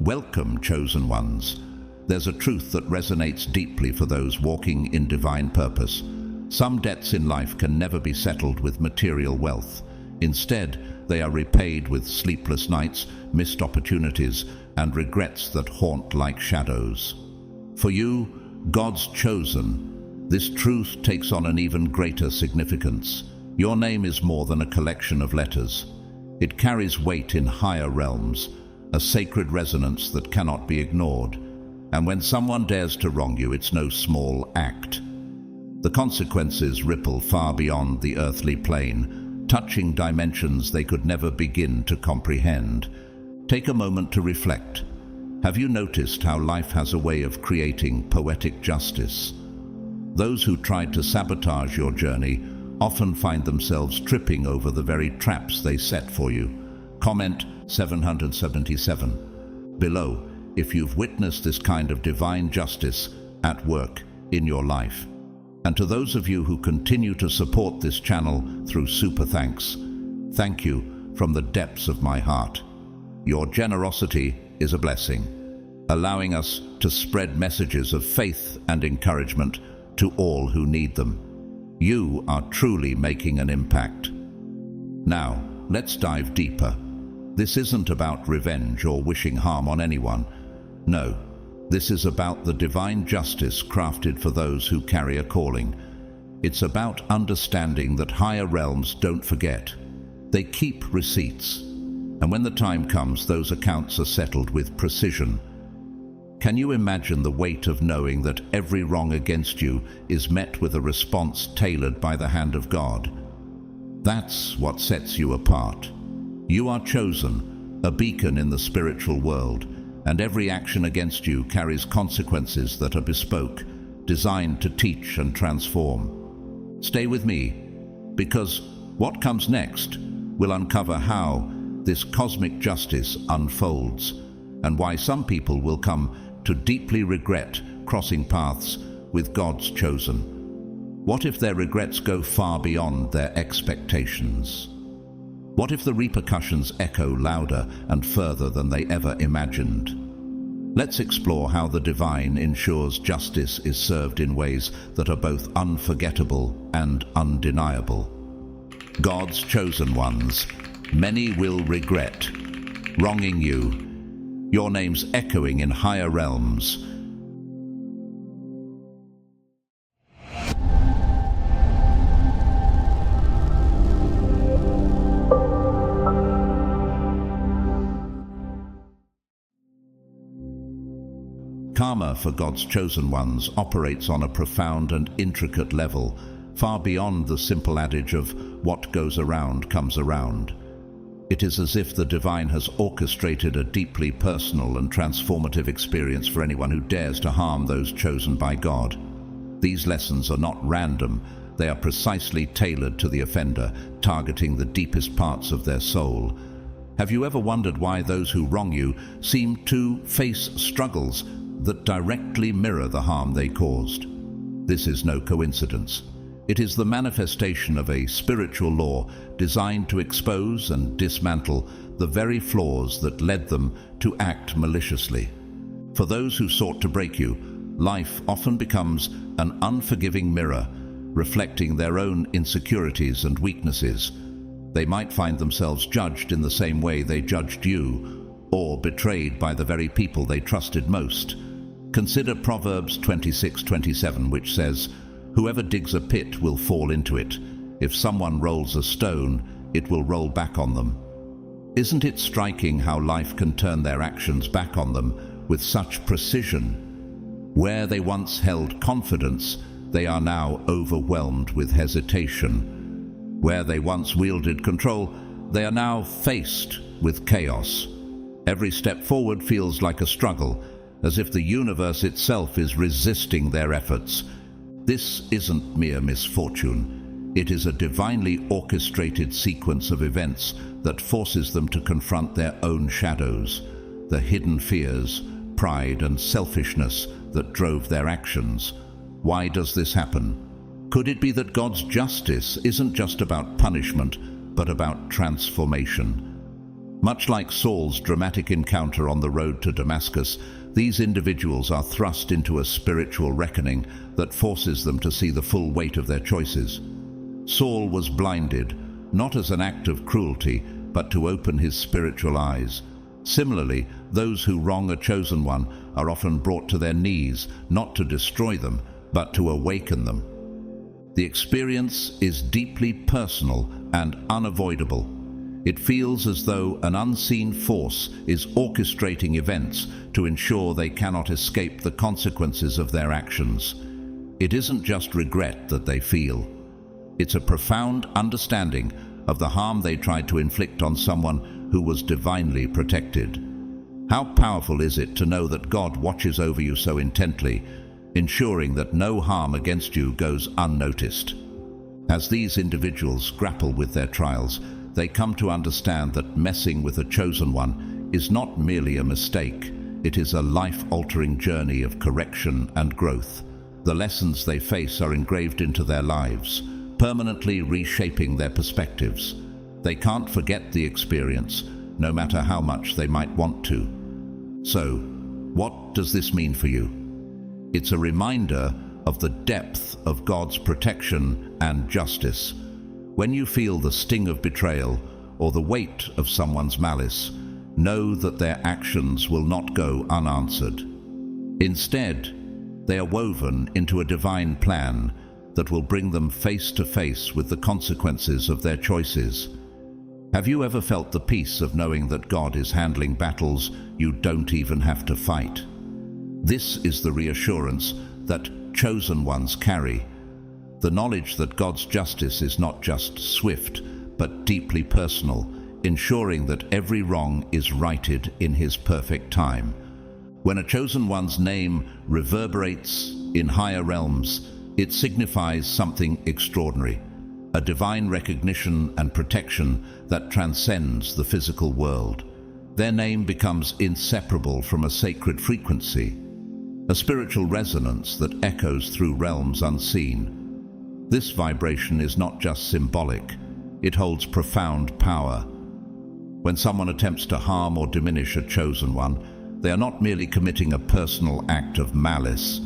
Welcome, chosen ones. There's a truth that resonates deeply for those walking in divine purpose. Some debts in life can never be settled with material wealth. Instead, they are repaid with sleepless nights, missed opportunities, and regrets that haunt like shadows. For you, God's chosen, this truth takes on an even greater significance. Your name is more than a collection of letters. It carries weight in higher realms, a sacred resonance that cannot be ignored. And when someone dares to wrong you, it's no small act. The consequences ripple far beyond the earthly plane, touching dimensions they could never begin to comprehend. Take a moment to reflect. Have you noticed how life has a way of creating poetic justice? Those who tried to sabotage your journey often find themselves tripping over the very traps they set for you. Comment 777 below if you've witnessed this kind of divine justice at work in your life. And to those of you who continue to support this channel through super thanks, thank you from the depths of my heart. Your generosity is a blessing, allowing us to spread messages of faith and encouragement to all who need them. You are truly making an impact. Now, let's dive deeper. This isn't about revenge or wishing harm on anyone. No, this is about the divine justice crafted for those who carry a calling. It's about understanding that higher realms don't forget. They keep receipts. And when the time comes, those accounts are settled with precision. Can you imagine the weight of knowing that every wrong against you is met with a response tailored by the hand of God? That's what sets you apart. You are chosen, a beacon in the spiritual world, and every action against you carries consequences that are bespoke, designed to teach and transform. Stay with me, because what comes next will uncover how this cosmic justice unfolds, and why some people will come to deeply regret crossing paths with God's chosen. What if their regrets go far beyond their expectations? What if the repercussions echo louder and further than they ever imagined? Let's explore how the divine ensures justice is served in ways that are both unforgettable and undeniable. God's chosen ones, many will regret wronging you, your name's echoing in higher realms. Karma for God's chosen ones operates on a profound and intricate level, far beyond the simple adage of what goes around comes around. It is as if the divine has orchestrated a deeply personal and transformative experience for anyone who dares to harm those chosen by God. These lessons are not random, they are precisely tailored to the offender, targeting the deepest parts of their soul. Have you ever wondered why those who wrong you seem to face struggles that directly mirror the harm they caused? This is no coincidence. It is the manifestation of a spiritual law designed to expose and dismantle the very flaws that led them to act maliciously. For those who sought to break you, life often becomes an unforgiving mirror, reflecting their own insecurities and weaknesses. They might find themselves judged in the same way they judged you, or betrayed by the very people they trusted most. Consider Proverbs 26:27, which says, "Whoever digs a pit will fall into it. If someone rolls a stone, it will roll back on them." Isn't it striking how life can turn their actions back on them with such precision? Where they once held confidence, they are now overwhelmed with hesitation. Where they once wielded control, they are now faced with chaos. Every step forward feels like a struggle, as if the universe itself is resisting their efforts. This isn't mere misfortune. It is a divinely orchestrated sequence of events that forces them to confront their own shadows, the hidden fears, pride, and selfishness that drove their actions. Why does this happen? Could it be that God's justice isn't just about punishment, but about transformation? Much like Saul's dramatic encounter on the road to Damascus, these individuals are thrust into a spiritual reckoning that forces them to see the full weight of their choices. Saul was blinded, not as an act of cruelty, but to open his spiritual eyes. Similarly, those who wrong a chosen one are often brought to their knees, not to destroy them, but to awaken them. The experience is deeply personal and unavoidable. It feels as though an unseen force is orchestrating events to ensure they cannot escape the consequences of their actions. It isn't just regret that they feel. It's a profound understanding of the harm they tried to inflict on someone who was divinely protected. How powerful is it to know that God watches over you so intently, ensuring that no harm against you goes unnoticed? As these individuals grapple with their trials, they come to understand that messing with a chosen one is not merely a mistake. It is a life-altering journey of correction and growth. The lessons they face are engraved into their lives, permanently reshaping their perspectives. They can't forget the experience, no matter how much they might want to. So, what does this mean for you? It's a reminder of the depth of God's protection and justice. When you feel the sting of betrayal or the weight of someone's malice, know that their actions will not go unanswered. Instead, they are woven into a divine plan that will bring them face to face with the consequences of their choices. Have you ever felt the peace of knowing that God is handling battles you don't even have to fight? This is the reassurance that chosen ones carry. The knowledge that God's justice is not just swift, but deeply personal, ensuring that every wrong is righted in His perfect time. When a chosen one's name reverberates in higher realms, it signifies something extraordinary, a divine recognition and protection that transcends the physical world. Their name becomes inseparable from a sacred frequency, a spiritual resonance that echoes through realms unseen. This vibration is not just symbolic, it holds profound power. When someone attempts to harm or diminish a chosen one, they are not merely committing a personal act of malice.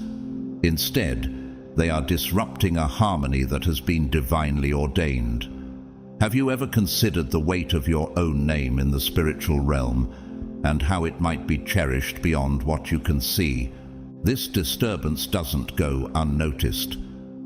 Instead, they are disrupting a harmony that has been divinely ordained. Have you ever considered the weight of your own name in the spiritual realm and how it might be cherished beyond what you can see? This disturbance doesn't go unnoticed.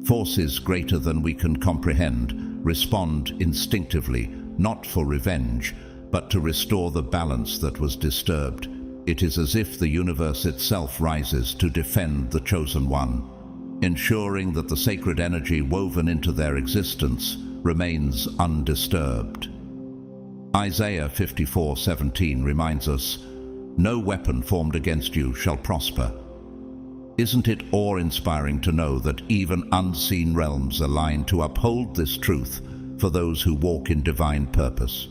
Forces greater than we can comprehend respond instinctively, not for revenge, but to restore the balance that was disturbed. It is as if the universe itself rises to defend the chosen one, ensuring that the sacred energy woven into their existence remains undisturbed. Isaiah 54:17 reminds us, "No weapon formed against you shall prosper." Isn't it awe-inspiring to know that even unseen realms align to uphold this truth for those who walk in divine purpose?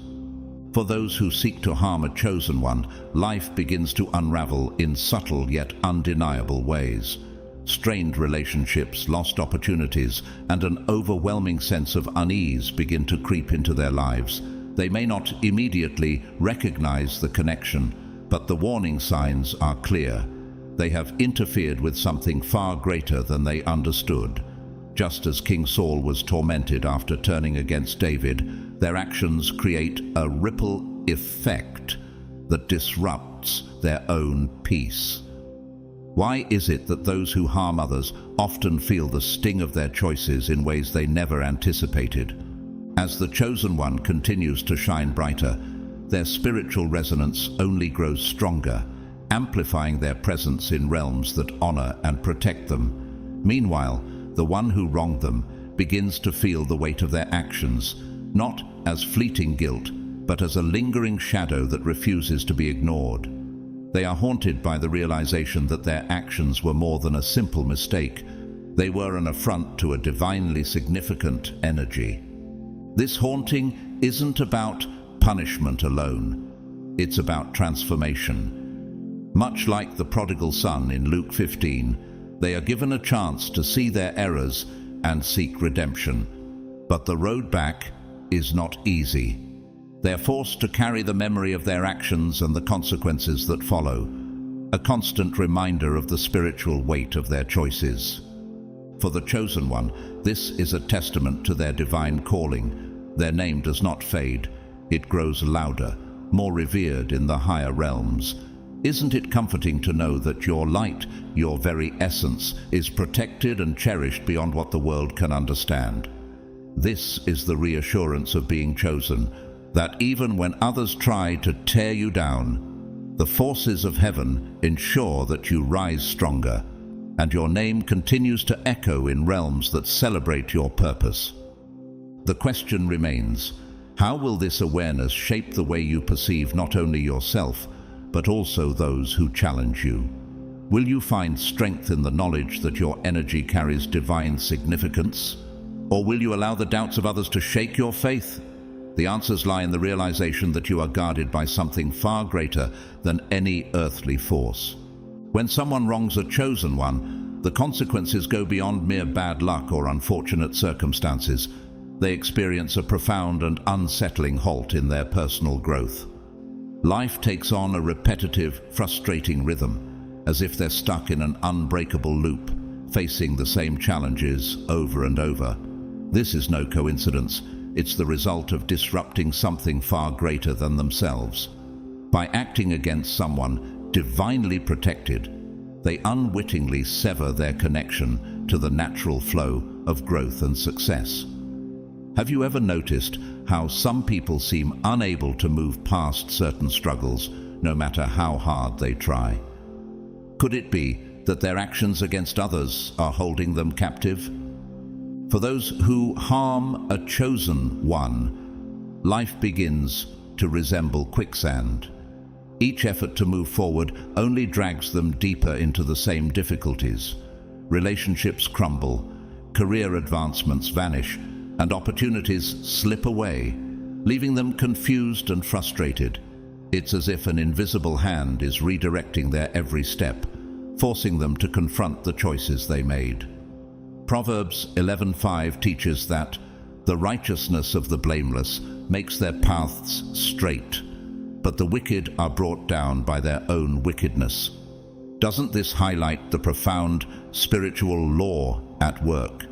For those who seek to harm a chosen one, life begins to unravel in subtle yet undeniable ways. Strained relationships, lost opportunities, and an overwhelming sense of unease begin to creep into their lives. They may not immediately recognize the connection, but the warning signs are clear. They have interfered with something far greater than they understood. Just as King Saul was tormented after turning against David, their actions create a ripple effect that disrupts their own peace. Why is it that those who harm others often feel the sting of their choices in ways they never anticipated? As the chosen one continues to shine brighter, their spiritual resonance only grows stronger, amplifying their presence in realms that honor and protect them. Meanwhile, the one who wronged them begins to feel the weight of their actions, not as fleeting guilt, but as a lingering shadow that refuses to be ignored. They are haunted by the realization that their actions were more than a simple mistake. They were an affront to a divinely significant energy. This haunting isn't about punishment alone. It's about transformation. Much like the prodigal son in Luke 15, they are given a chance to see their errors and seek redemption. But the road back is not easy. They are forced to carry the memory of their actions and the consequences that follow, a constant reminder of the spiritual weight of their choices. For the chosen one, this is a testament to their divine calling. Their name does not fade, it grows louder, more revered in the higher realms. Isn't it comforting to know that your light, your very essence, is protected and cherished beyond what the world can understand? This is the reassurance of being chosen, that even when others try to tear you down, the forces of heaven ensure that you rise stronger, and your name continues to echo in realms that celebrate your purpose. The question remains, how will this awareness shape the way you perceive not only yourself, but also those who challenge you? Will you find strength in the knowledge that your energy carries divine significance? Or will you allow the doubts of others to shake your faith? The answers lie in the realization that you are guarded by something far greater than any earthly force. When someone wrongs a chosen one, the consequences go beyond mere bad luck or unfortunate circumstances. They experience a profound and unsettling halt in their personal growth. Life takes on a repetitive, frustrating rhythm, as if they're stuck in an unbreakable loop, facing the same challenges over and over. This is no coincidence. It's the result of disrupting something far greater than themselves. By acting against someone divinely protected, they unwittingly sever their connection to the natural flow of growth and success. Have you ever noticed how some people seem unable to move past certain struggles, no matter how hard they try? Could it be that their actions against others are holding them captive? For those who harm a chosen one, life begins to resemble quicksand. Each effort to move forward only drags them deeper into the same difficulties. Relationships crumble, career advancements vanish, and opportunities slip away, leaving them confused and frustrated. It's as if an invisible hand is redirecting their every step, forcing them to confront the choices they made. Proverbs 11:5 teaches that the righteousness of the blameless makes their paths straight, but the wicked are brought down by their own wickedness. Doesn't this highlight the profound spiritual law at work,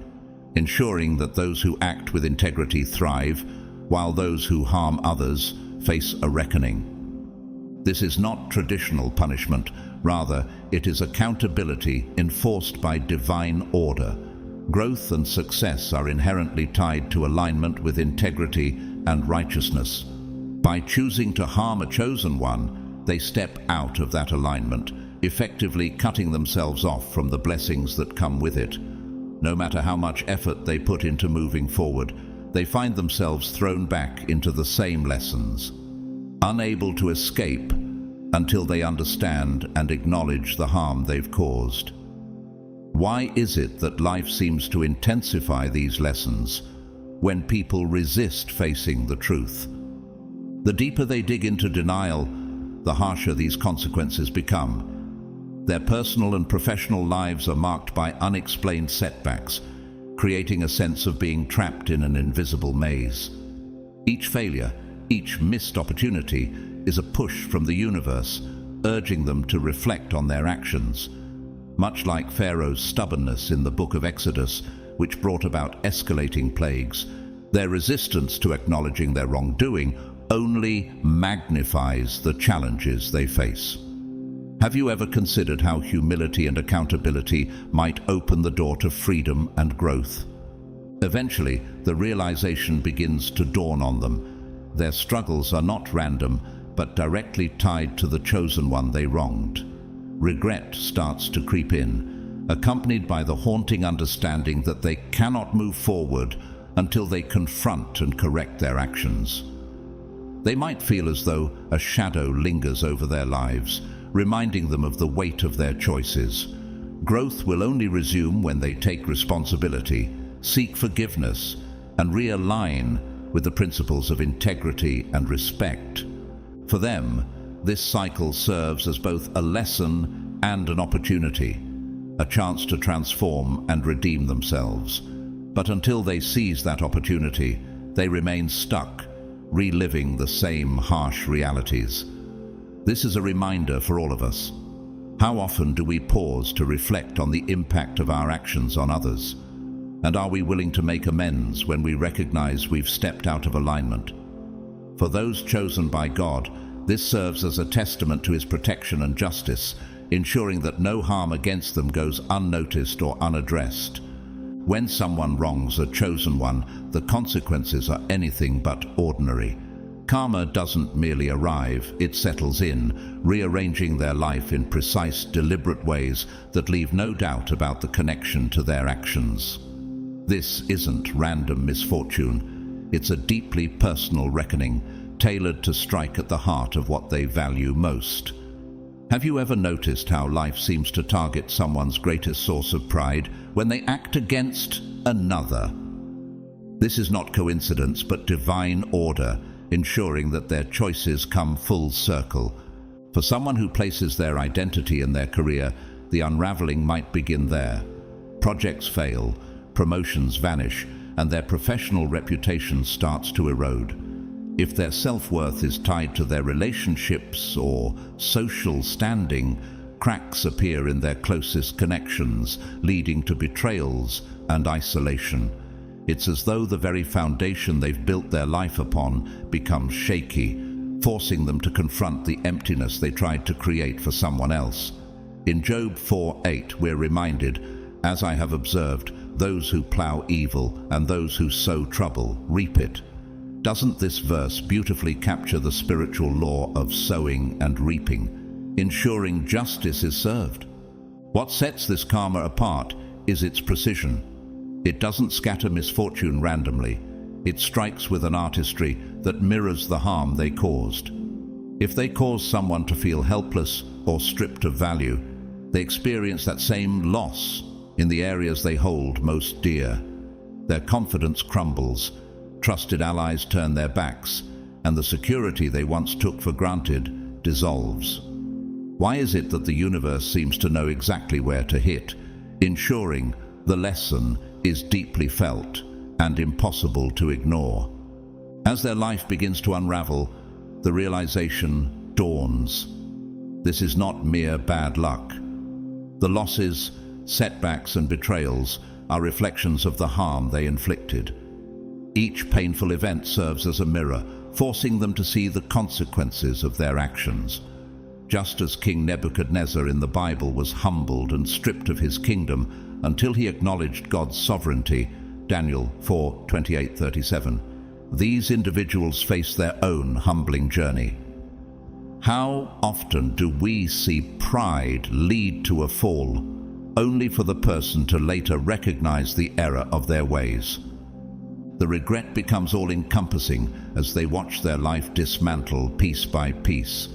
ensuring that those who act with integrity thrive, while those who harm others face a reckoning? This is not traditional punishment, rather it is accountability enforced by divine order. Growth and success are inherently tied to alignment with integrity and righteousness. By choosing to harm a chosen one, they step out of that alignment, effectively cutting themselves off from the blessings that come with it. No matter how much effort they put into moving forward, they find themselves thrown back into the same lessons, unable to escape until they understand and acknowledge the harm they've caused. Why is it that life seems to intensify these lessons when people resist facing the truth? The deeper they dig into denial, the harsher these consequences become. Their personal and professional lives are marked by unexplained setbacks, creating a sense of being trapped in an invisible maze. Each failure, each missed opportunity, is a push from the universe, urging them to reflect on their actions. Much like Pharaoh's stubbornness in the book of Exodus, which brought about escalating plagues, their resistance to acknowledging their wrongdoing only magnifies the challenges they face. Have you ever considered how humility and accountability might open the door to freedom and growth? Eventually, the realization begins to dawn on them. Their struggles are not random, but directly tied to the chosen one they wronged. Regret starts to creep in, accompanied by the haunting understanding that they cannot move forward until they confront and correct their actions. They might feel as though a shadow lingers over their lives, reminding them of the weight of their choices. Growth will only resume when they take responsibility, seek forgiveness, and realign with the principles of integrity and respect. For them, this cycle serves as both a lesson and an opportunity, a chance to transform and redeem themselves. But until they seize that opportunity, they remain stuck, reliving the same harsh realities. This is a reminder for all of us. How often do we pause to reflect on the impact of our actions on others? And are we willing to make amends when we recognize we've stepped out of alignment? For those chosen by God, this serves as a testament to His protection and justice, ensuring that no harm against them goes unnoticed or unaddressed. When someone wrongs a chosen one, the consequences are anything but ordinary. Karma doesn't merely arrive, it settles in, rearranging their life in precise, deliberate ways that leave no doubt about the connection to their actions. This isn't random misfortune. It's a deeply personal reckoning, tailored to strike at the heart of what they value most. Have you ever noticed how life seems to target someone's greatest source of pride when they act against another? This is not coincidence, but divine order, ensuring that their choices come full circle. For someone who places their identity in their career, the unraveling might begin there. Projects fail, promotions vanish, and their professional reputation starts to erode. If their self-worth is tied to their relationships or social standing, cracks appear in their closest connections, leading to betrayals and isolation. It's as though the very foundation they've built their life upon becomes shaky, forcing them to confront the emptiness they tried to create for someone else. In Job 4:8, we're reminded, "As I have observed, those who plow evil and those who sow trouble reap it." Doesn't this verse beautifully capture the spiritual law of sowing and reaping, ensuring justice is served? What sets this karma apart is its precision. It doesn't scatter misfortune randomly. It strikes with an artistry that mirrors the harm they caused. If they cause someone to feel helpless or stripped of value, they experience that same loss in the areas they hold most dear. Their confidence crumbles, trusted allies turn their backs, and the security they once took for granted dissolves. Why is it that the universe seems to know exactly where to hit, ensuring the lesson is deeply felt and impossible to ignore? As their life begins to unravel, the realization dawns. This is not mere bad luck. The losses, setbacks, and betrayals are reflections of the harm they inflicted. Each painful event serves as a mirror, forcing them to see the consequences of their actions. Just as King Nebuchadnezzar in the Bible was humbled and stripped of his kingdom until he acknowledged God's sovereignty, Daniel 4:28-37, these individuals face their own humbling journey. How often do we see pride lead to a fall, only for the person to later recognize the error of their ways? The regret becomes all-encompassing as they watch their life dismantle piece by piece.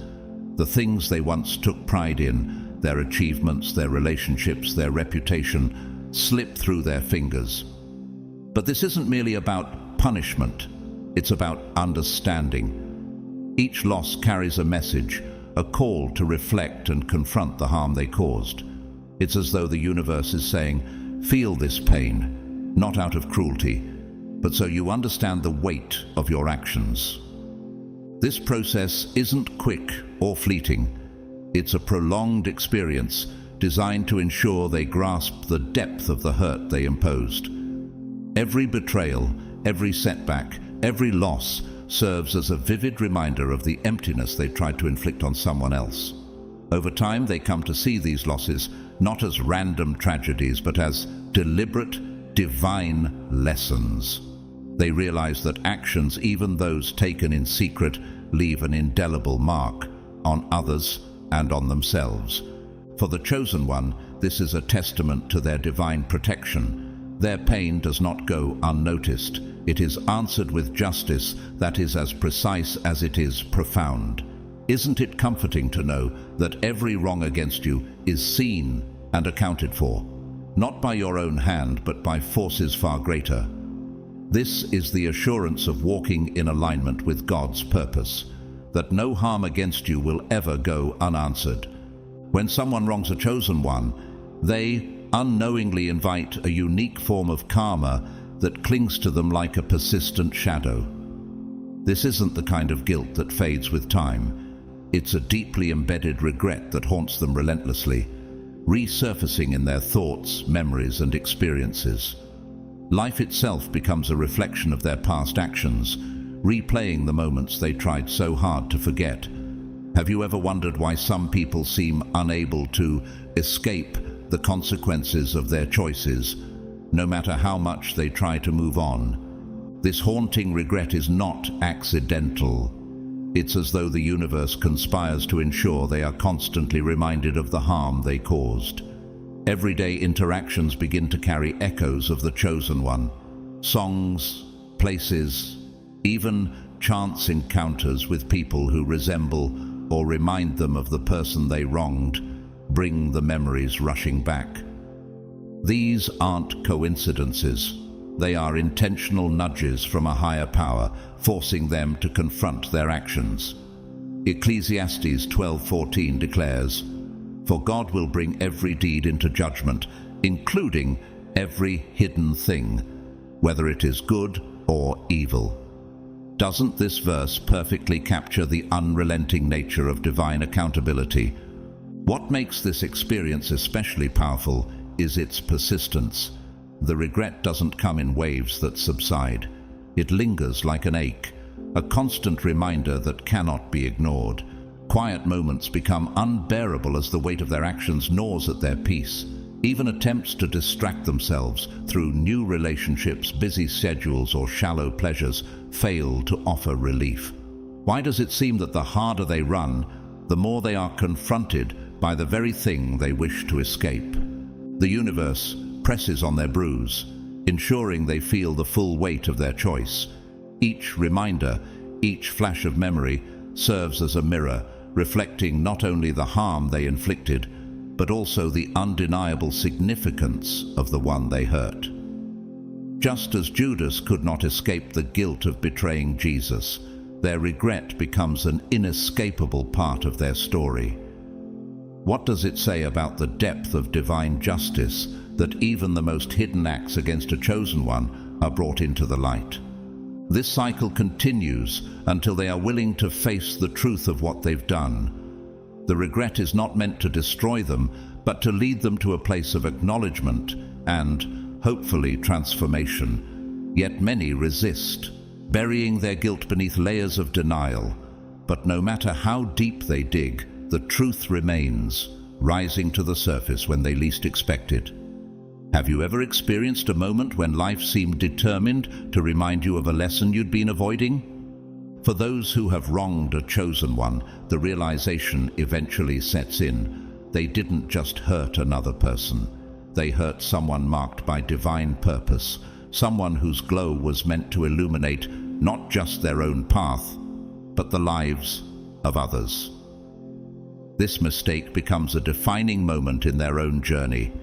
The things they once took pride in, their achievements, their relationships, their reputation, slip through their fingers. But this isn't merely about punishment, it's about understanding. Each loss carries a message, a call to reflect and confront the harm they caused. It's as though the universe is saying, feel this pain, not out of cruelty, but so you understand the weight of your actions. This process isn't quick or fleeting. It's a prolonged experience designed to ensure they grasp the depth of the hurt they imposed. Every betrayal, every setback, every loss serves as a vivid reminder of the emptiness they tried to inflict on someone else. Over time, they come to see these losses not as random tragedies, but as deliberate, divine lessons. They realize that actions, even those taken in secret, leave an indelible mark on others and on themselves. For the chosen one, this is a testament to their divine protection. Their pain does not go unnoticed. It is answered with justice that is as precise as it is profound. Isn't it comforting to know that every wrong against you is seen and accounted for, not by your own hand, but by forces far greater? This is the assurance of walking in alignment with God's purpose, that no harm against you will ever go unanswered. When someone wrongs a chosen one, they unknowingly invite a unique form of karma that clings to them like a persistent shadow. This isn't the kind of guilt that fades with time. It's a deeply embedded regret that haunts them relentlessly, resurfacing in their thoughts, memories, and experiences. Life itself becomes a reflection of their past actions, replaying the moments they tried so hard to forget. Have you ever wondered why some people seem unable to escape the consequences of their choices, no matter how much they try to move on? This haunting regret is not accidental. It's as though the universe conspires to ensure they are constantly reminded of the harm they caused. Everyday interactions begin to carry echoes of the chosen one. Songs, places, even chance encounters with people who resemble or remind them of the person they wronged bring the memories rushing back. These aren't coincidences. They are intentional nudges from a higher power, forcing them to confront their actions. Ecclesiastes 12:14 declares, "For God will bring every deed into judgment, including every hidden thing, whether it is good or evil." Doesn't this verse perfectly capture the unrelenting nature of divine accountability? What makes this experience especially powerful is its persistence. The regret doesn't come in waves that subside. It lingers like an ache, a constant reminder that cannot be ignored. Quiet moments become unbearable as the weight of their actions gnaws at their peace. Even attempts to distract themselves through new relationships, busy schedules, or shallow pleasures fail to offer relief. Why does it seem that the harder they run, the more they are confronted by the very thing they wish to escape? The universe presses on their bruise, ensuring they feel the full weight of their choice. Each reminder, each flash of memory, serves as a mirror, reflecting not only the harm they inflicted, but also the undeniable significance of the one they hurt. Just as Judas could not escape the guilt of betraying Jesus, their regret becomes an inescapable part of their story. What does it say about the depth of divine justice that even the most hidden acts against a chosen one are brought into the light? This cycle continues until they are willing to face the truth of what they've done. The regret is not meant to destroy them, but to lead them to a place of acknowledgement and, hopefully, transformation. Yet many resist, burying their guilt beneath layers of denial. But no matter how deep they dig, the truth remains, rising to the surface when they least expect it. Have you ever experienced a moment when life seemed determined to remind you of a lesson you'd been avoiding? For those who have wronged a chosen one, the realization eventually sets in. They didn't just hurt another person. They hurt someone marked by divine purpose, someone whose glow was meant to illuminate not just their own path, but the lives of others. This mistake becomes a defining moment in their own journey,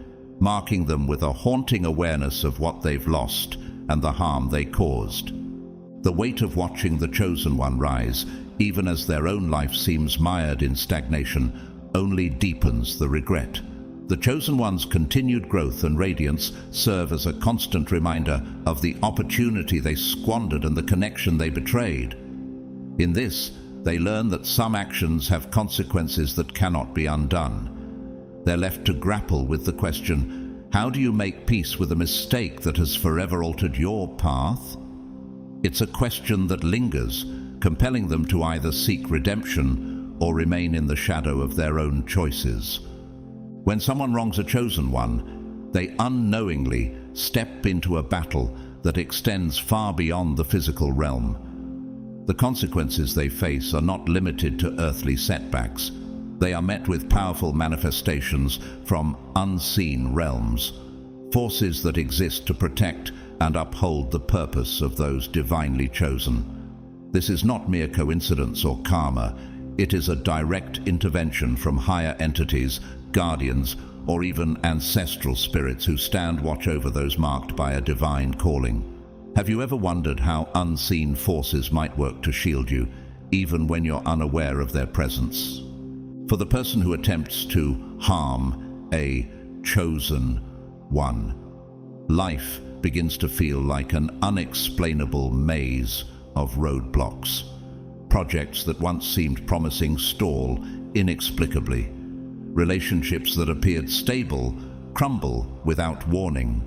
marking them with a haunting awareness of what they've lost and the harm they caused. The weight of watching the chosen one rise, even as their own life seems mired in stagnation, only deepens the regret. The chosen one's continued growth and radiance serve as a constant reminder of the opportunity they squandered and the connection they betrayed. In this, they learn that some actions have consequences that cannot be undone. They're left to grapple with the question, how do you make peace with a mistake that has forever altered your path? It's a question that lingers, compelling them to either seek redemption or remain in the shadow of their own choices. When someone wrongs a chosen one, they unknowingly step into a battle that extends far beyond the physical realm. The consequences they face are not limited to earthly setbacks. They are met with powerful manifestations from unseen realms, forces that exist to protect and uphold the purpose of those divinely chosen. This is not mere coincidence or karma. It is a direct intervention from higher entities, guardians, or even ancestral spirits who stand watch over those marked by a divine calling. Have you ever wondered how unseen forces might work to shield you, even when you're unaware of their presence? For the person who attempts to harm a chosen one, life begins to feel like an unexplainable maze of roadblocks. Projects that once seemed promising stall inexplicably. Relationships that appeared stable crumble without warning.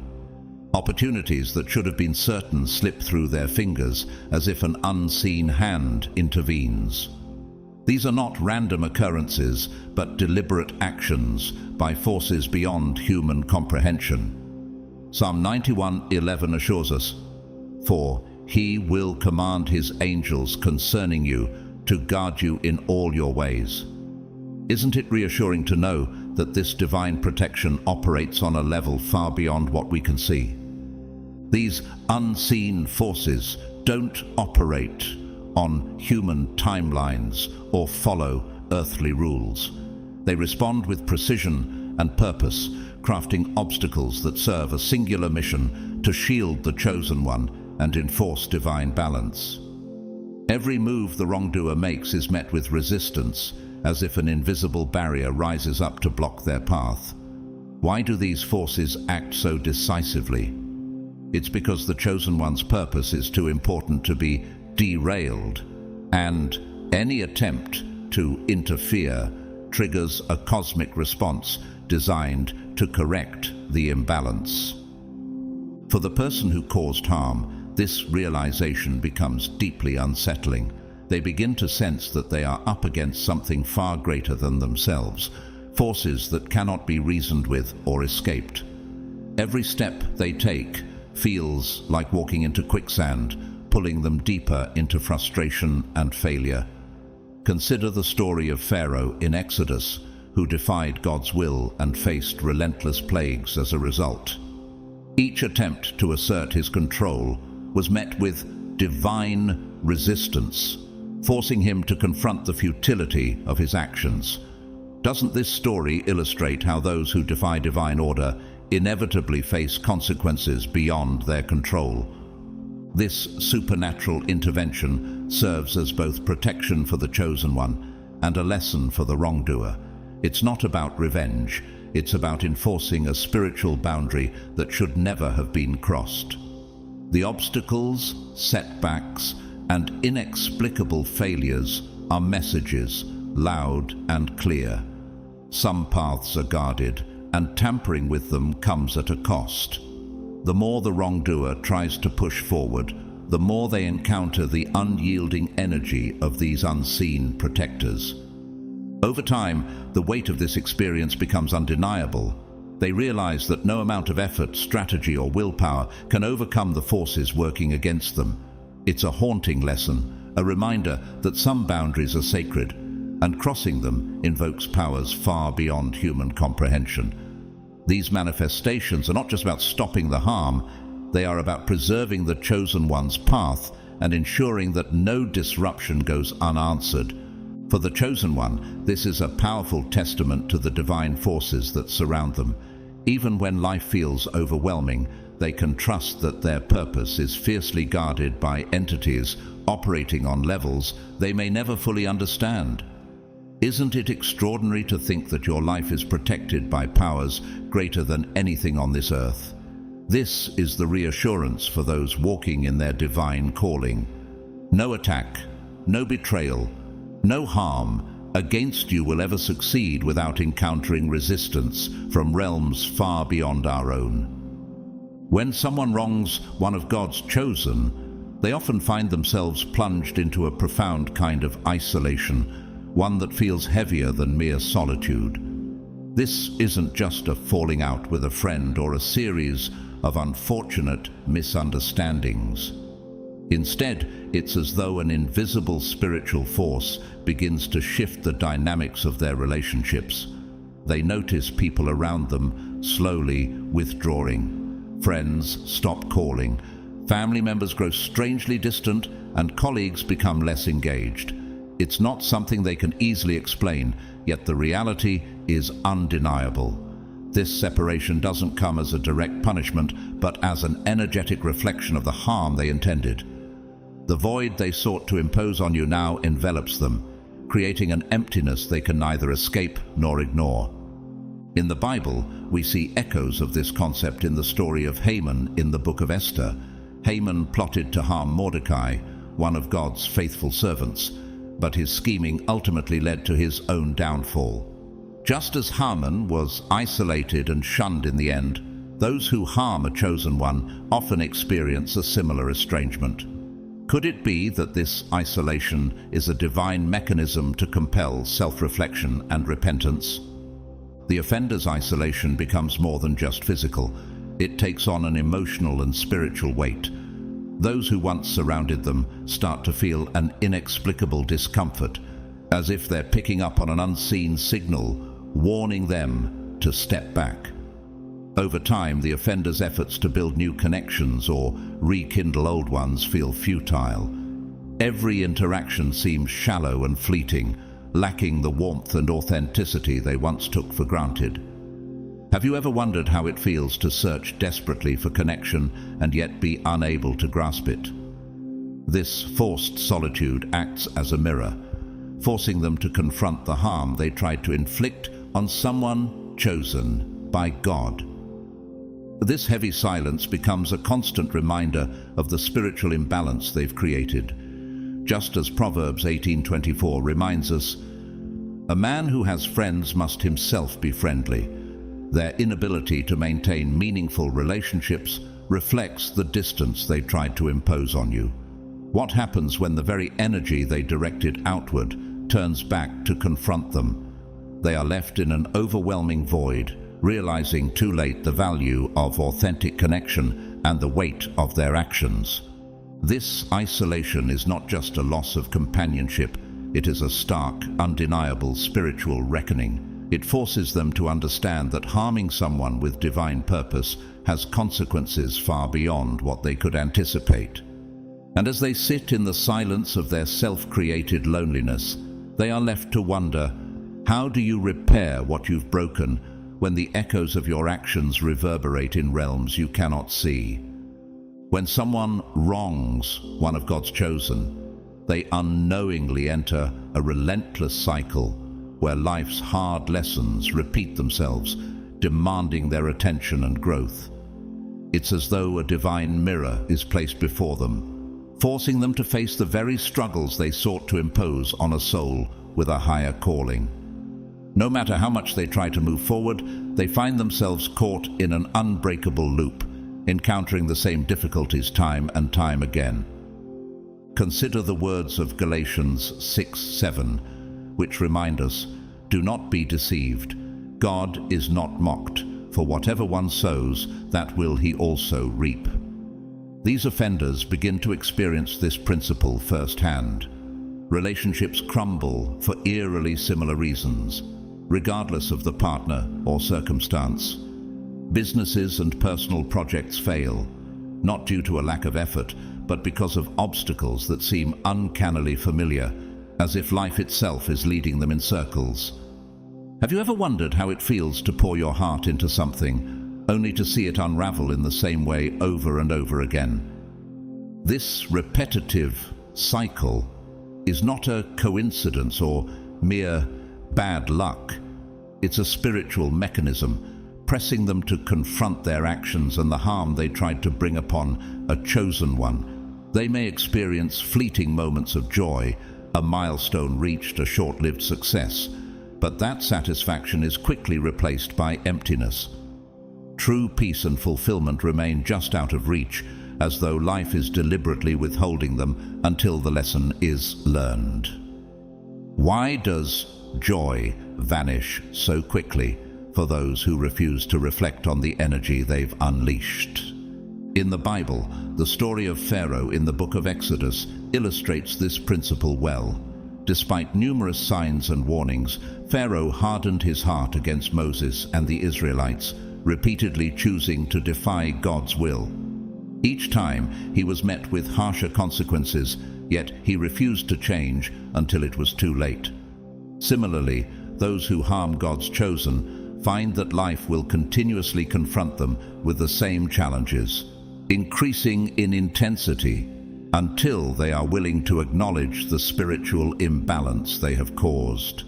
Opportunities that should have been certain slip through their fingers as if an unseen hand intervenes. These are not random occurrences, but deliberate actions by forces beyond human comprehension. Psalm 91:11 assures us, "For he will command his angels concerning you to guard you in all your ways." Isn't it reassuring to know that this divine protection operates on a level far beyond what we can see? These unseen forces don't operate on human timelines or follow earthly rules. They respond with precision and purpose, crafting obstacles that serve a singular mission to shield the chosen one and enforce divine balance. Every move the wrongdoer makes is met with resistance, as if an invisible barrier rises up to block their path. Why do these forces act so decisively? It's because the chosen one's purpose is too important to be derailed, and any attempt to interfere triggers a cosmic response designed to correct the imbalance. For the person who caused harm, this realization becomes deeply unsettling. They begin to sense that they are up against something far greater than themselves, forces that cannot be reasoned with or escaped. Every step they take feels like walking into quicksand, pulling them deeper into frustration and failure. Consider the story of Pharaoh in Exodus, who defied God's will and faced relentless plagues as a result. Each attempt to assert his control was met with divine resistance, forcing him to confront the futility of his actions. Doesn't this story illustrate how those who defy divine order inevitably face consequences beyond their control? This supernatural intervention serves as both protection for the chosen one and a lesson for the wrongdoer. It's not about revenge, it's about enforcing a spiritual boundary that should never have been crossed. The obstacles, setbacks, and inexplicable failures are messages, loud and clear. Some paths are guarded, and tampering with them comes at a cost. The more the wrongdoer tries to push forward, the more they encounter the unyielding energy of these unseen protectors. Over time, the weight of this experience becomes undeniable. They realize that no amount of effort, strategy, or willpower can overcome the forces working against them. It's a haunting lesson, a reminder that some boundaries are sacred, and crossing them invokes powers far beyond human comprehension. These manifestations are not just about stopping the harm, they are about preserving the chosen one's path and ensuring that no disruption goes unanswered. For the chosen one, this is a powerful testament to the divine forces that surround them. Even when life feels overwhelming, they can trust that their purpose is fiercely guarded by entities operating on levels they may never fully understand. Isn't it extraordinary to think that your life is protected by powers greater than anything on this earth? This is the reassurance for those walking in their divine calling. No attack, no betrayal, no harm against you will ever succeed without encountering resistance from realms far beyond our own. When someone wrongs one of God's chosen, they often find themselves plunged into a profound kind of isolation, one that feels heavier than mere solitude. This isn't just a falling out with a friend or a series of unfortunate misunderstandings. Instead, it's as though an invisible spiritual force begins to shift the dynamics of their relationships. They notice people around them slowly withdrawing. Friends stop calling. Family members grow strangely distant, and colleagues become less engaged. It's not something they can easily explain, yet the reality is undeniable. This separation doesn't come as a direct punishment, but as an energetic reflection of the harm they intended. The void they sought to impose on you now envelops them, creating an emptiness they can neither escape nor ignore. In the Bible, we see echoes of this concept in the story of Haman in the book of Esther. Haman plotted to harm Mordecai, one of God's faithful servants, but his scheming ultimately led to his own downfall. Just as Haman was isolated and shunned in the end, those who harm a chosen one often experience a similar estrangement. Could it be that this isolation is a divine mechanism to compel self-reflection and repentance? The offender's isolation becomes more than just physical. It takes on an emotional and spiritual weight. Those who once surrounded them start to feel an inexplicable discomfort, as if they're picking up on an unseen signal, warning them to step back. Over time, the offender's efforts to build new connections or rekindle old ones feel futile. Every interaction seems shallow and fleeting, lacking the warmth and authenticity they once took for granted. Have you ever wondered how it feels to search desperately for connection and yet be unable to grasp it? This forced solitude acts as a mirror, forcing them to confront the harm they tried to inflict on someone chosen by God. This heavy silence becomes a constant reminder of the spiritual imbalance they've created. Just as Proverbs 18:24 reminds us, "A man who has friends must himself be friendly." Their inability to maintain meaningful relationships reflects the distance they tried to impose on you. What happens when the very energy they directed outward turns back to confront them? They are left in an overwhelming void, realizing too late the value of authentic connection and the weight of their actions. This isolation is not just a loss of companionship, it is a stark, undeniable spiritual reckoning. It forces them to understand that harming someone with divine purpose has consequences far beyond what they could anticipate. And as they sit in the silence of their self-created loneliness, they are left to wonder, how do you repair what you've broken when the echoes of your actions reverberate in realms you cannot see? When someone wrongs one of God's chosen, they unknowingly enter a relentless cycle where life's hard lessons repeat themselves, demanding their attention and growth. It's as though a divine mirror is placed before them, forcing them to face the very struggles they sought to impose on a soul with a higher calling. No matter how much they try to move forward, they find themselves caught in an unbreakable loop, encountering the same difficulties time and time again. Consider the words of Galatians 6:7, which remind us, "Do not be deceived. God is not mocked, for whatever one sows, that will he also reap." These offenders begin to experience this principle firsthand. Relationships crumble for eerily similar reasons, regardless of the partner or circumstance. Businesses and personal projects fail, not due to a lack of effort, but because of obstacles that seem uncannily familiar, as if life itself is leading them in circles. Have you ever wondered how it feels to pour your heart into something, only to see it unravel in the same way over and over again? This repetitive cycle is not a coincidence or mere bad luck. It's a spiritual mechanism, pressing them to confront their actions and the harm they tried to bring upon a chosen one. They may experience fleeting moments of joy, a milestone reached, a short-lived success, but that satisfaction is quickly replaced by emptiness. True peace and fulfillment remain just out of reach, as though life is deliberately withholding them until the lesson is learned. Why does joy vanish so quickly for those who refuse to reflect on the energy they've unleashed? In the Bible, the story of Pharaoh in the book of Exodus illustrates this principle well. Despite numerous signs and warnings, Pharaoh hardened his heart against Moses and the Israelites, repeatedly choosing to defy God's will. Each time he was met with harsher consequences, yet he refused to change until it was too late. Similarly, those who harm God's chosen find that life will continuously confront them with the same challenges, increasing in intensity until they are willing to acknowledge the spiritual imbalance they have caused.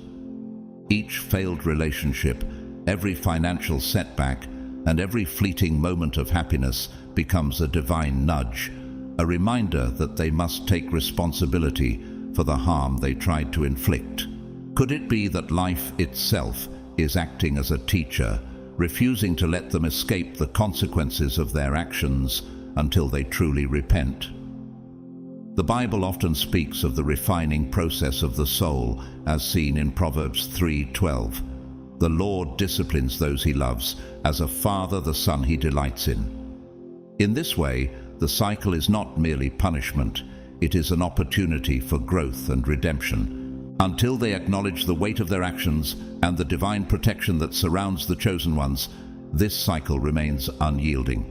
Each failed relationship, every financial setback, and every fleeting moment of happiness becomes a divine nudge, a reminder that they must take responsibility for the harm they tried to inflict. Could it be that life itself is acting as a teacher, refusing to let them escape the consequences of their actions until they truly repent? The Bible often speaks of the refining process of the soul, as seen in Proverbs 3:12. The Lord disciplines those he loves, as a father the son he delights in. In this way, the cycle is not merely punishment, it is an opportunity for growth and redemption. Until they acknowledge the weight of their actions and the divine protection that surrounds the chosen ones, this cycle remains unyielding.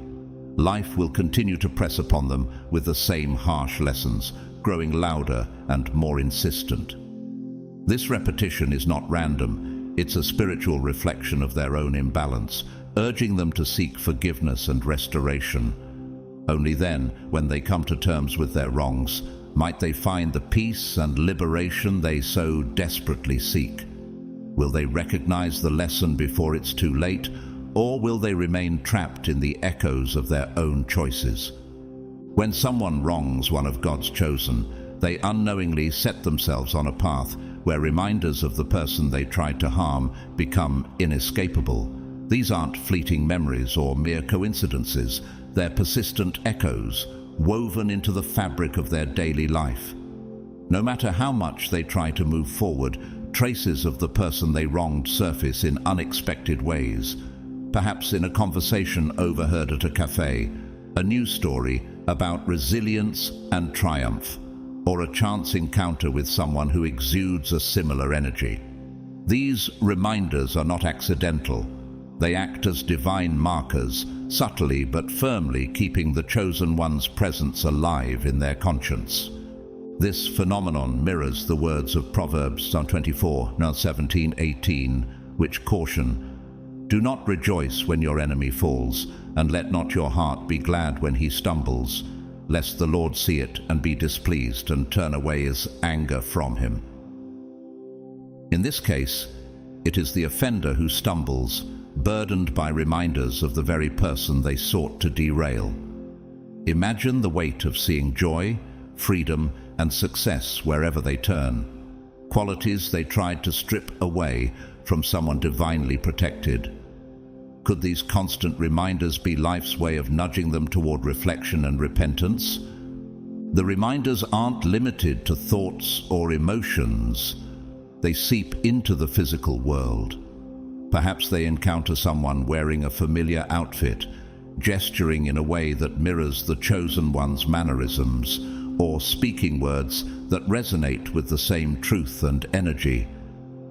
Life will continue to press upon them with the same harsh lessons, growing louder and more insistent. This repetition is not random, it's a spiritual reflection of their own imbalance, urging them to seek forgiveness and restoration. Only then, when they come to terms with their wrongs, might they find the peace and liberation they so desperately seek. Will they recognize the lesson before it's too late, or will they remain trapped in the echoes of their own choices? When someone wrongs one of God's chosen, they unknowingly set themselves on a path where reminders of the person they tried to harm become inescapable. These aren't fleeting memories or mere coincidences, they're persistent echoes, woven into the fabric of their daily life. No matter how much they try to move forward, traces of the person they wronged surface in unexpected ways. Perhaps in a conversation overheard at a cafe, a news story about resilience and triumph, or a chance encounter with someone who exudes a similar energy. These reminders are not accidental. They act as divine markers, subtly but firmly keeping the chosen one's presence alive in their conscience. This phenomenon mirrors the words of Proverbs 24:17-18, which caution, "Do not rejoice when your enemy falls, and let not your heart be glad when he stumbles, lest the Lord see it and be displeased and turn away his anger from him." In this case, it is the offender who stumbles, burdened by reminders of the very person they sought to derail. Imagine the weight of seeing joy, freedom, and success wherever they turn, qualities they tried to strip away from someone divinely protected. Could these constant reminders be life's way of nudging them toward reflection and repentance? The reminders aren't limited to thoughts or emotions. They seep into the physical world. Perhaps they encounter someone wearing a familiar outfit, gesturing in a way that mirrors the chosen one's mannerisms, or speaking words that resonate with the same truth and energy.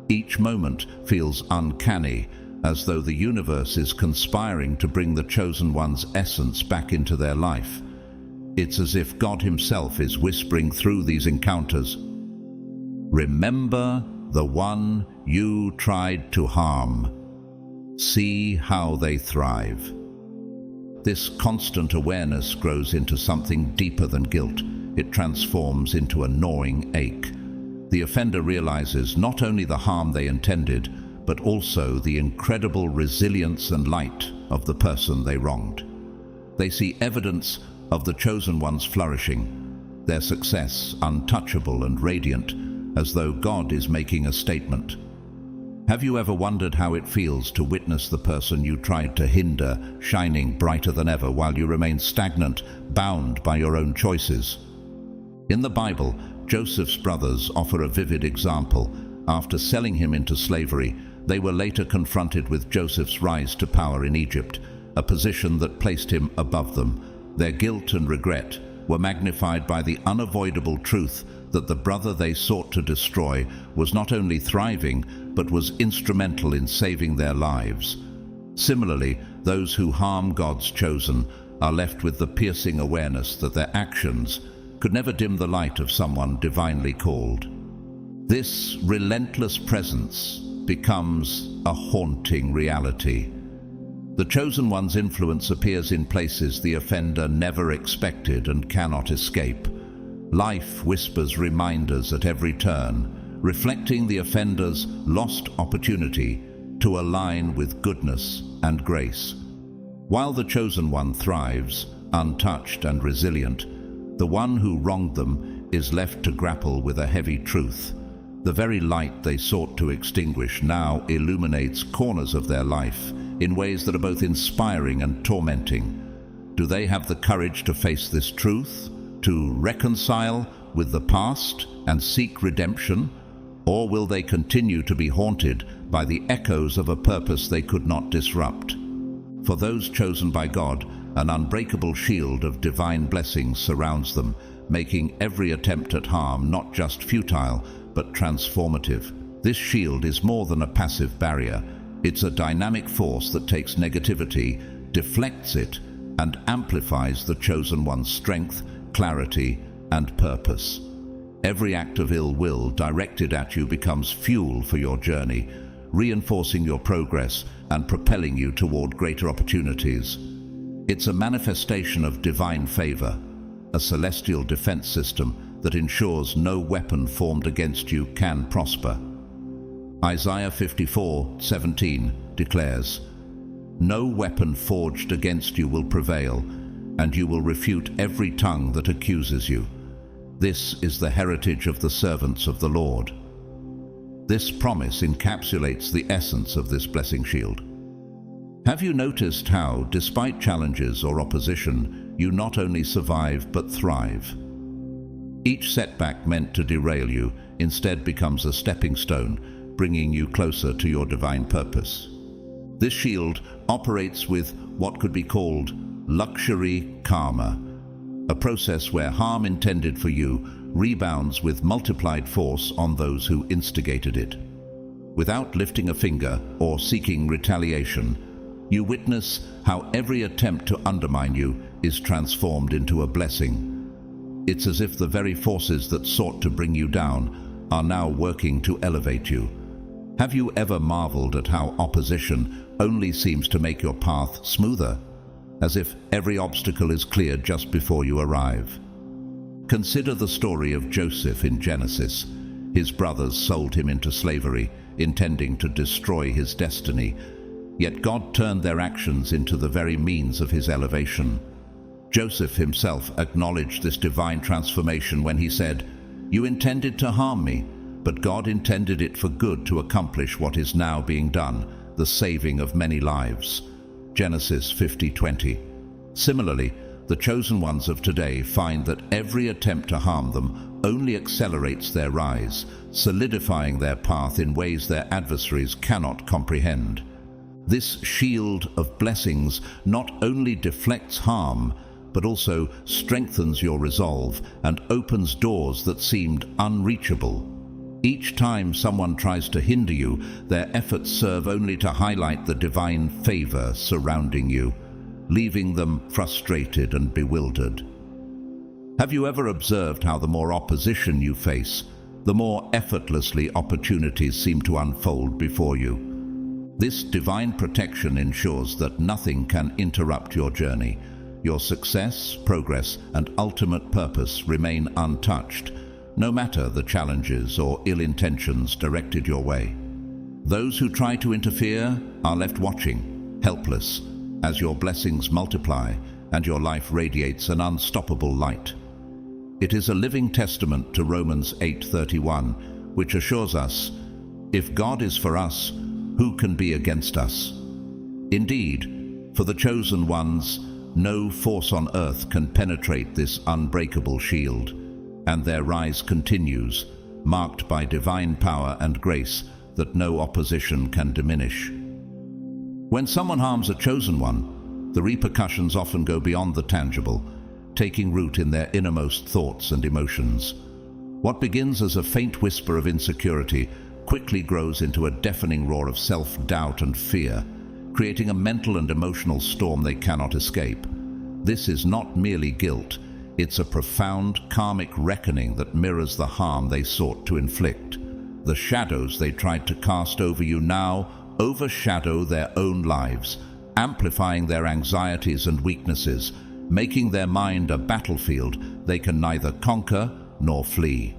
Each moment feels uncanny, as though the universe is conspiring to bring the chosen one's essence back into their life. It's as if God himself is whispering through these encounters, "Remember the one you tried to harm. See how they thrive." This constant awareness grows into something deeper than guilt. It transforms into a gnawing ache. The offender realizes not only the harm they intended, but also the incredible resilience and light of the person they wronged. They see evidence of the chosen one's flourishing, their success untouchable and radiant, as though God is making a statement. Have you ever wondered how it feels to witness the person you tried to hinder shining brighter than ever while you remain stagnant, bound by your own choices? In the Bible, Joseph's brothers offer a vivid example. After selling him into slavery, they were later confronted with Joseph's rise to power in Egypt, a position that placed him above them. Their guilt and regret were magnified by the unavoidable truth that the brother they sought to destroy was not only thriving, but was instrumental in saving their lives. Similarly, those who harm God's chosen are left with the piercing awareness that their actions could never dim the light of someone divinely called. This relentless presence becomes a haunting reality. The chosen one's influence appears in places the offender never expected and cannot escape. Life whispers reminders at every turn, reflecting the offender's lost opportunity to align with goodness and grace. While the chosen one thrives, untouched and resilient, The one who wronged them is left to grapple with a heavy truth. The very light they sought to extinguish now illuminates corners of their life in ways that are both inspiring and tormenting. Do they have the courage to face this truth, to reconcile with the past and seek redemption? Or will they continue to be haunted by the echoes of a purpose they could not disrupt? For those chosen by God, an unbreakable shield of divine blessings surrounds them, making every attempt at harm not just futile, but transformative. This shield is more than a passive barrier. It's a dynamic force that takes negativity, deflects it, and amplifies the chosen one's strength, clarity, and purpose. Every act of ill will directed at you becomes fuel for your journey, reinforcing your progress and propelling you toward greater opportunities. It's a manifestation of divine favor, a celestial defense system that ensures no weapon formed against you can prosper. Isaiah 54:17 declares, "No weapon forged against you will prevail, and you will refute every tongue that accuses you. This is the heritage of the servants of the Lord." This promise encapsulates the essence of this blessing shield. Have you noticed how, despite challenges or opposition, you not only survive but thrive? Each setback meant to derail you instead becomes a stepping stone, bringing you closer to your divine purpose. This shield operates with what could be called luxury karma, a process where harm intended for you rebounds with multiplied force on those who instigated it. Without lifting a finger or seeking retaliation, you witness how every attempt to undermine you is transformed into a blessing. It's as if the very forces that sought to bring you down are now working to elevate you. Have you ever marveled at how opposition only seems to make your path smoother, as if every obstacle is cleared just before you arrive? Consider the story of Joseph in Genesis. His brothers sold him into slavery, intending to destroy his destiny. Yet God turned their actions into the very means of his elevation. Joseph himself acknowledged this divine transformation when he said, "You intended to harm me, but God intended it for good to accomplish what is now being done, the saving of many lives." Genesis 50:20. Similarly, the chosen ones of today find that every attempt to harm them only accelerates their rise, solidifying their path in ways their adversaries cannot comprehend. This shield of blessings not only deflects harm, but also strengthens your resolve and opens doors that seemed unreachable. Each time someone tries to hinder you, their efforts serve only to highlight the divine favor surrounding you, leaving them frustrated and bewildered. Have you ever observed how the more opposition you face, the more effortlessly opportunities seem to unfold before you? This divine protection ensures that nothing can interrupt your journey. Your success, progress, and ultimate purpose remain untouched, no matter the challenges or ill intentions directed your way. Those who try to interfere are left watching, helpless, as your blessings multiply and your life radiates an unstoppable light. It is a living testament to Romans 8:31, which assures us, "If God is for us, who can be against us?" Indeed, for the chosen ones, no force on earth can penetrate this unbreakable shield, and their rise continues, marked by divine power and grace that no opposition can diminish. When someone harms a chosen one, the repercussions often go beyond the tangible, taking root in their innermost thoughts and emotions. What begins as a faint whisper of insecurity quickly grows into a deafening roar of self-doubt and fear, creating a mental and emotional storm they cannot escape. This is not merely guilt, it's a profound karmic reckoning that mirrors the harm they sought to inflict. The shadows they tried to cast over you now overshadow their own lives, amplifying their anxieties and weaknesses, making their mind a battlefield they can neither conquer nor flee.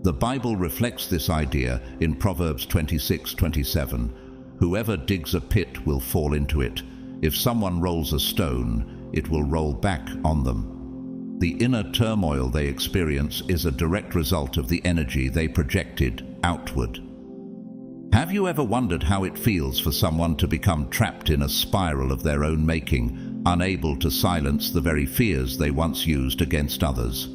The Bible reflects this idea in Proverbs 26:27. "Whoever digs a pit will fall into it. If someone rolls a stone, it will roll back on them." The inner turmoil they experience is a direct result of the energy they projected outward. Have you ever wondered how it feels for someone to become trapped in a spiral of their own making, unable to silence the very fears they once used against others?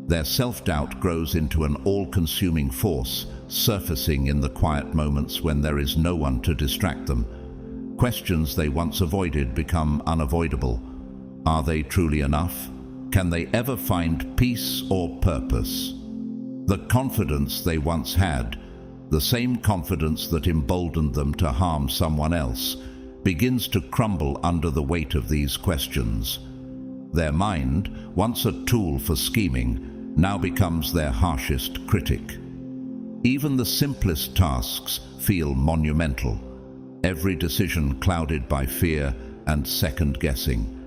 Their self-doubt grows into an all-consuming force, surfacing in the quiet moments when there is no one to distract them. Questions they once avoided become unavoidable. Are they truly enough? Can they ever find peace or purpose? The confidence they once had, the same confidence that emboldened them to harm someone else, begins to crumble under the weight of these questions. Their mind, once a tool for scheming, now becomes their harshest critic. Even the simplest tasks feel monumental, every decision clouded by fear and second-guessing.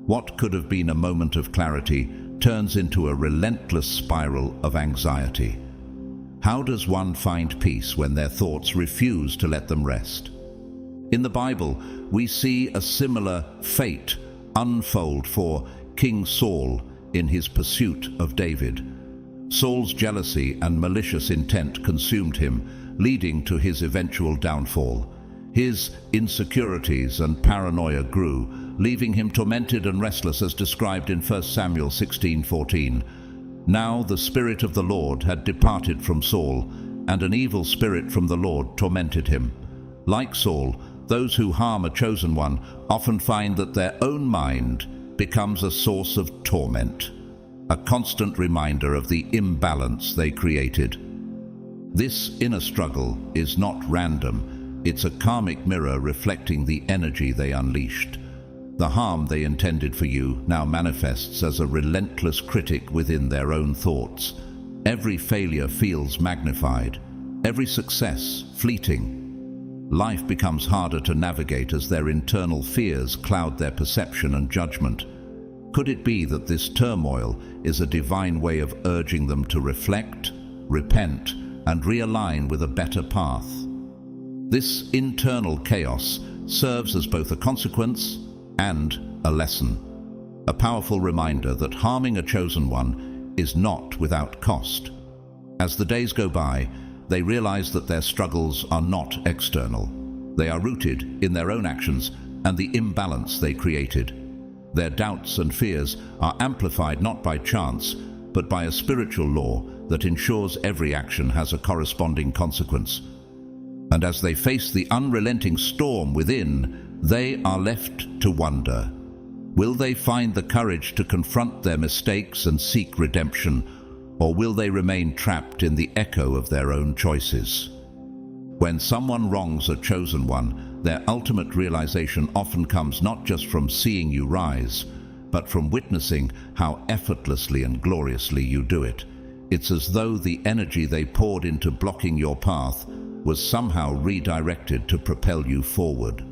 What could have been a moment of clarity turns into a relentless spiral of anxiety. How does one find peace when their thoughts refuse to let them rest? In the Bible, we see a similar fate unfold for King Saul in his pursuit of David. Saul's jealousy and malicious intent consumed him, leading to his eventual downfall. His insecurities and paranoia grew, leaving him tormented and restless as described in 1 Samuel 16:14. Now the Spirit of the Lord had departed from Saul, and an evil spirit from the Lord tormented him. Like Saul, those who harm a chosen one often find that their own mind becomes a source of torment, a constant reminder of the imbalance they created. This inner struggle is not random, it's a karmic mirror reflecting the energy they unleashed. The harm they intended for you now manifests as a relentless critic within their own thoughts. Every failure feels magnified, every success fleeting. Life becomes harder to navigate as their internal fears cloud their perception and judgment. Could it be that this turmoil is a divine way of urging them to reflect, repent, and realign with a better path? This internal chaos serves as both a consequence and a lesson, a powerful reminder that harming a chosen one is not without cost. As the days go by, they realize that their struggles are not external. They are rooted in their own actions and the imbalance they created. Their doubts and fears are amplified not by chance, but by a spiritual law that ensures every action has a corresponding consequence. And as they face the unrelenting storm within, they are left to wonder. Will they find the courage to confront their mistakes and seek redemption, or will they remain trapped in the echo of their own choices? When someone wrongs a chosen one, their ultimate realization often comes not just from seeing you rise, but from witnessing how effortlessly and gloriously you do it. It's as though the energy they poured into blocking your path was somehow redirected to propel you forward.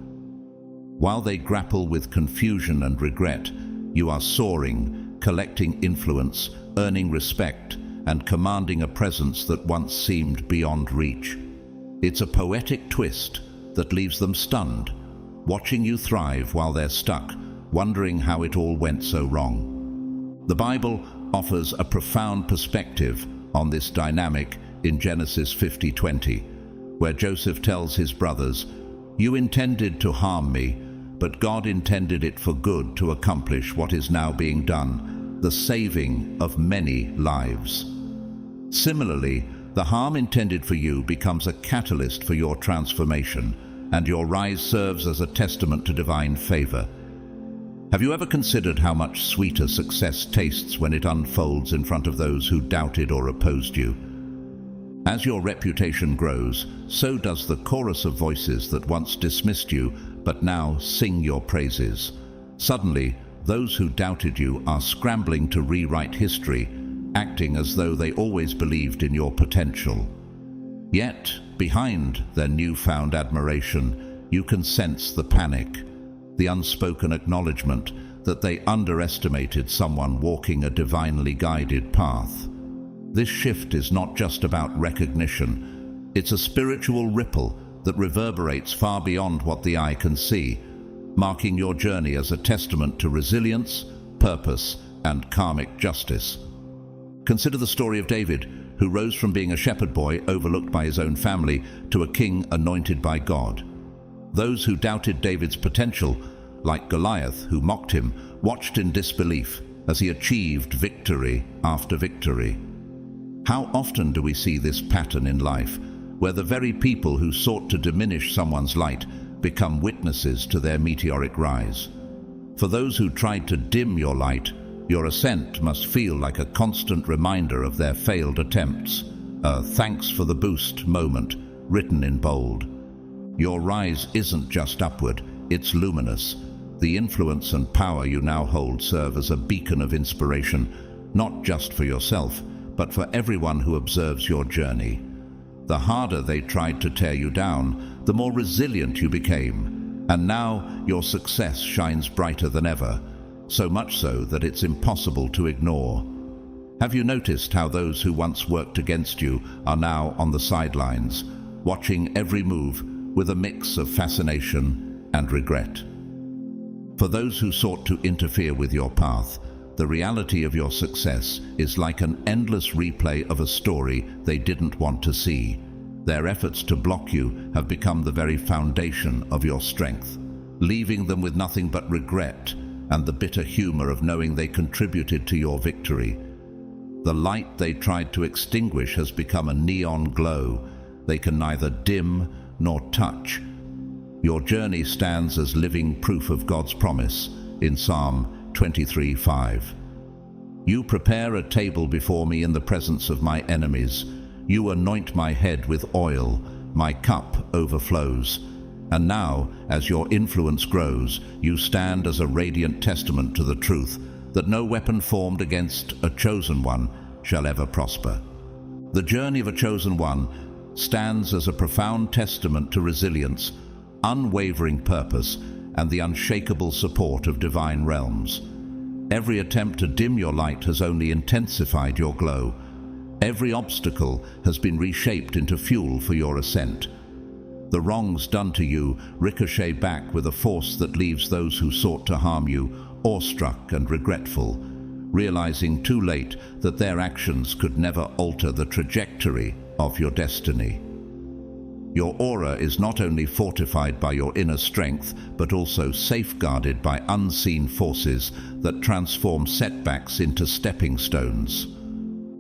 While they grapple with confusion and regret, you are soaring, collecting influence, earning respect, and commanding a presence that once seemed beyond reach. It's a poetic twist that leaves them stunned, watching you thrive while they're stuck, wondering how it all went so wrong. The Bible offers a profound perspective on this dynamic in Genesis 50:20, where Joseph tells his brothers, "You intended to harm me, but God intended it for good to accomplish what is now being done, the saving of many lives." Similarly, the harm intended for you becomes a catalyst for your transformation, and your rise serves as a testament to divine favor. Have you ever considered how much sweeter success tastes when it unfolds in front of those who doubted or opposed you? As your reputation grows, so does the chorus of voices that once dismissed you but now sing your praises. Suddenly, those who doubted you are scrambling to rewrite history, acting as though they always believed in your potential. Yet, behind their newfound admiration, you can sense the panic, the unspoken acknowledgement that they underestimated someone walking a divinely guided path. This shift is not just about recognition, it's a spiritual ripple that reverberates far beyond what the eye can see, marking your journey as a testament to resilience, purpose, and karmic justice. Consider the story of David, who rose from being a shepherd boy overlooked by his own family to a king anointed by God. Those who doubted David's potential, like Goliath, who mocked him, watched in disbelief as he achieved victory after victory. How often do we see this pattern in life, where the very people who sought to diminish someone's light become witnesses to their meteoric rise? For those who tried to dim your light, your ascent must feel like a constant reminder of their failed attempts, a thanks for the boost moment written in bold. Your rise isn't just upward, it's luminous. The influence and power you now hold serve as a beacon of inspiration, not just for yourself, but for everyone who observes your journey. The harder they tried to tear you down, the more resilient you became, and now your success shines brighter than ever, so much so that it's impossible to ignore. Have you noticed how those who once worked against you are now on the sidelines, watching every move with a mix of fascination and regret? For those who sought to interfere with your path, the reality of your success is like an endless replay of a story they didn't want to see. Their efforts to block you have become the very foundation of your strength, leaving them with nothing but regret and the bitter humor of knowing they contributed to your victory. The light they tried to extinguish has become a neon glow they can neither dim nor touch. Your journey stands as living proof of God's promise in Psalm 23:5. You prepare a table before me in the presence of my enemies. You anoint my head with oil, my cup overflows. And now, as your influence grows, you stand as a radiant testament to the truth that no weapon formed against a chosen one shall ever prosper. The journey of a chosen one stands as a profound testament to resilience, unwavering purpose, and the unshakable support of divine realms. Every attempt to dim your light has only intensified your glow. Every obstacle has been reshaped into fuel for your ascent. The wrongs done to you ricochet back with a force that leaves those who sought to harm you awestruck and regretful, realizing too late that their actions could never alter the trajectory of your destiny. Your aura is not only fortified by your inner strength, but also safeguarded by unseen forces that transform setbacks into stepping stones.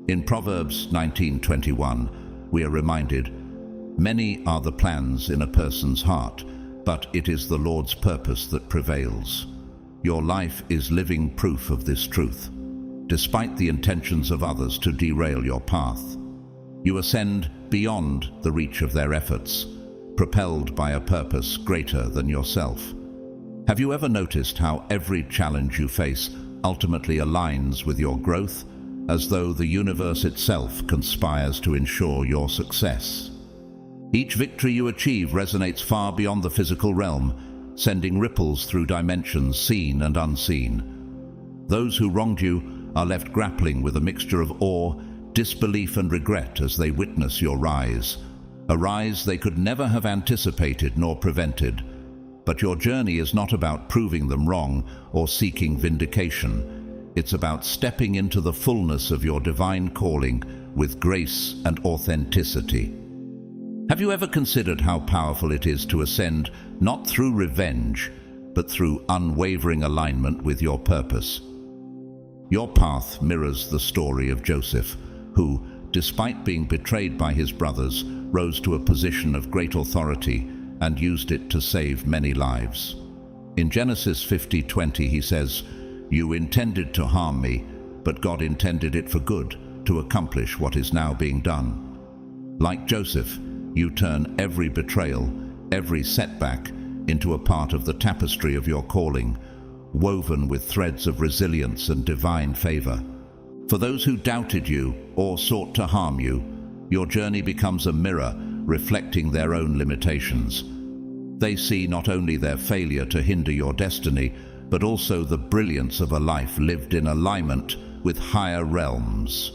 In Proverbs 19:21, we are reminded, "Many are the plans in a person's heart, but it is the Lord's purpose that prevails." Your life is living proof of this truth. Despite the intentions of others to derail your path, you ascend beyond the reach of their efforts, propelled by a purpose greater than yourself. Have you ever noticed how every challenge you face ultimately aligns with your growth, as though the universe itself conspires to ensure your success? Each victory you achieve resonates far beyond the physical realm, sending ripples through dimensions seen and unseen. Those who wronged you are left grappling with a mixture of awe, disbelief and regret as they witness your rise, a rise they could never have anticipated nor prevented. But your journey is not about proving them wrong or seeking vindication. It's about stepping into the fullness of your divine calling with grace and authenticity. Have you ever considered how powerful it is to ascend not through revenge, but through unwavering alignment with your purpose? Your path mirrors the story of Joseph, who, despite being betrayed by his brothers, rose to a position of great authority and used it to save many lives. In Genesis 50:20 he says, "You intended to harm me, but God intended it for good, to accomplish what is now being done." Like Joseph, you turn every betrayal, every setback, into a part of the tapestry of your calling, woven with threads of resilience and divine favor. For those who doubted you or sought to harm you, your journey becomes a mirror reflecting their own limitations. They see not only their failure to hinder your destiny, but also the brilliance of a life lived in alignment with higher realms.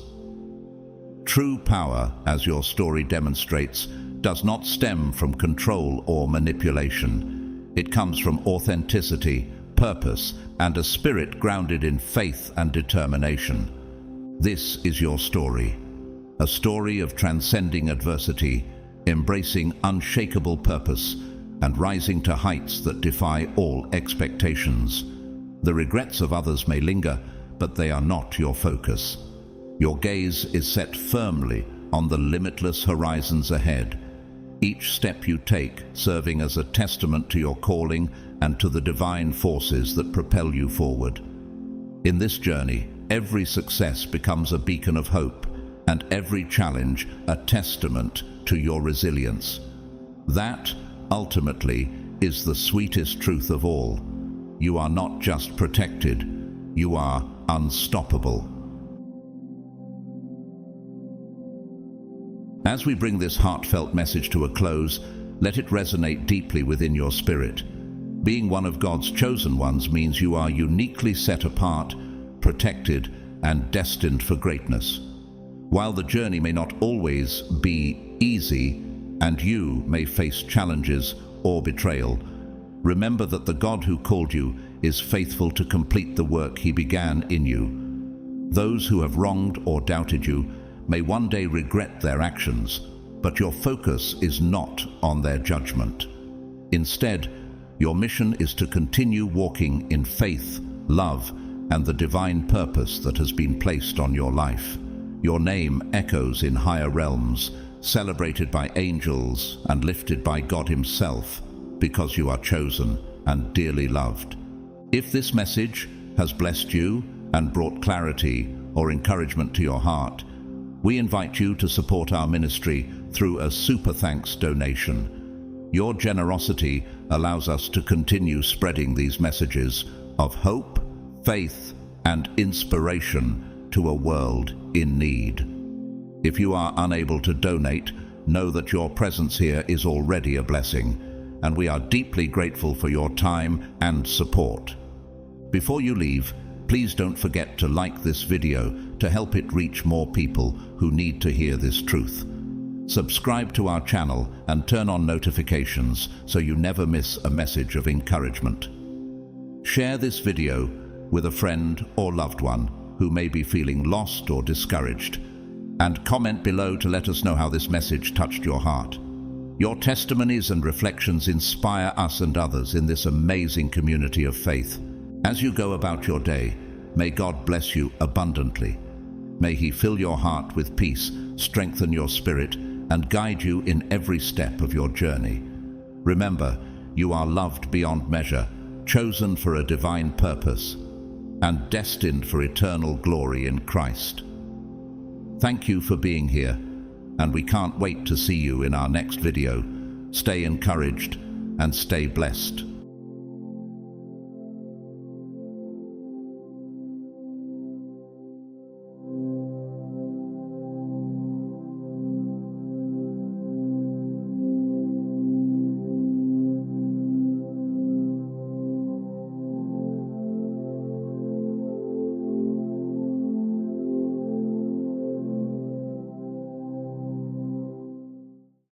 True power, as your story demonstrates, does not stem from control or manipulation. It comes from authenticity, purpose and a spirit grounded in faith and determination. This is your story, a story of transcending adversity, embracing unshakable purpose, and rising to heights that defy all expectations. The regrets of others may linger, but they are not your focus. Your gaze is set firmly on the limitless horizons ahead, each step you take serving as a testament to your calling and to the divine forces that propel you forward. In this journey, every success becomes a beacon of hope, and every challenge a testament to your resilience. That, ultimately, is the sweetest truth of all. You are not just protected, you are unstoppable. As we bring this heartfelt message to a close, let it resonate deeply within your spirit. Being one of God's chosen ones means you are uniquely set apart, protected, and destined for greatness. While the journey may not always be easy, and you may face challenges or betrayal, remember that the God who called you is faithful to complete the work He began in you. Those who have wronged or doubted you may one day regret their actions, but your focus is not on their judgment. Instead, your mission is to continue walking in faith, love, and the divine purpose that has been placed on your life. Your name echoes in higher realms, celebrated by angels and lifted by God Himself, because you are chosen and dearly loved. If this message has blessed you and brought clarity or encouragement to your heart, we invite you to support our ministry through a super thanks donation. Your generosity allows us to continue spreading these messages of hope, faith, and inspiration to a world in need. If you are unable to donate, know that your presence here is already a blessing, and we are deeply grateful for your time and support. Before you leave, please don't forget to like this video to help it reach more people who need to hear this truth. Subscribe to our channel and turn on notifications so you never miss a message of encouragement. Share this video with a friend or loved one who may be feeling lost or discouraged, and comment below to let us know how this message touched your heart. Your testimonies and reflections inspire us and others in this amazing community of faith. As you go about your day, may God bless you abundantly. May He fill your heart with peace, strengthen your spirit, and guide you in every step of your journey. Remember, you are loved beyond measure, chosen for a divine purpose, and destined for eternal glory in Christ. Thank you for being here, and we can't wait to see you in our next video. Stay encouraged and stay blessed.